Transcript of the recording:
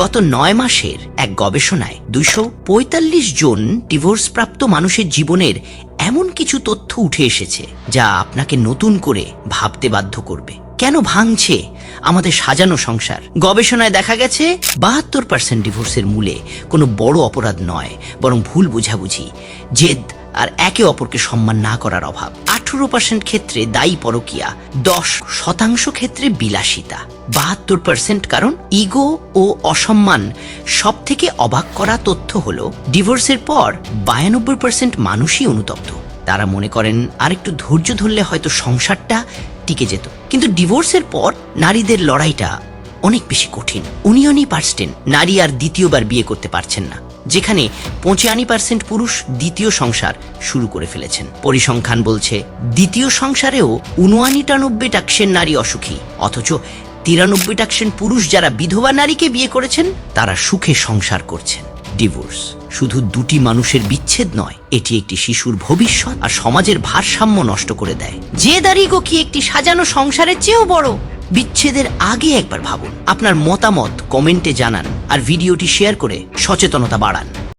গত 9 মাসের এক গবেষণায় 245 জন ডিভোর্স প্রাপ্ত মানুষের জীবনের এমন কিছু তথ্য উঠে এসেছে যা আপনাকে নতুন করে ভাবতে বাধ্য করবে। কেন ভাঙছে আমাদের সাজানো সংসার? গবেষণায় দেখা গেছে 72% ডিভোর্সের মূলে কোনো বড় অপরাধ নয়, বরং ভুল বোঝাবুঝি, জেদ আর একে অপরকে সম্মান না করার অভাব। 18% ক্ষেত্রে দায়ী পরকীয়া, 10% ক্ষেত্রে বিলাসিতা, 72% কারণ ইগো ও অসম্মান। সব থেকে অবাক করা তথ্য হলো ডিভোর্সের পর 92% মানুষই অনুতপ্ত। তারা মনে করেন আরেকটু ধৈর্য ধরলে হয়তো সংসারটা টিকে যেত। কিন্তু ডিভোর্সের পর নারীদের লড়াইটা অনেক বেশি কঠিন। 49% নারী আর দ্বিতীয়বার বিয়ে করতে পারছেন না, যেখানে 95% পুরুষ দ্বিতীয় সংসার শুরু করে ফেলেছেন। পরিসংখ্যান বলছে দ্বিতীয় সংসারেও 99% নারী অসুখী, অথচ 93% পুরুষ যারা বিধবা নারীকে বিয়ে করেছেন তারা সুখে সংসার করছেন। ডিভোর্স শুধু দুটি মানুষের বিচ্ছেদ নয়, এটি একটি শিশুর ভবিষ্যৎ আর সমাজের ভারসাম্য নষ্ট করে দেয়। যে দাঁড়িগো কি একটি সাজানো সংসারের চেয়েও বড়? বিচ্ছেদের আগে একবার ভাবুন। আপনার মতামত কমেন্টে জানান আর ভিডিওটি শেয়ার করে সচেতনতা বাড়ান।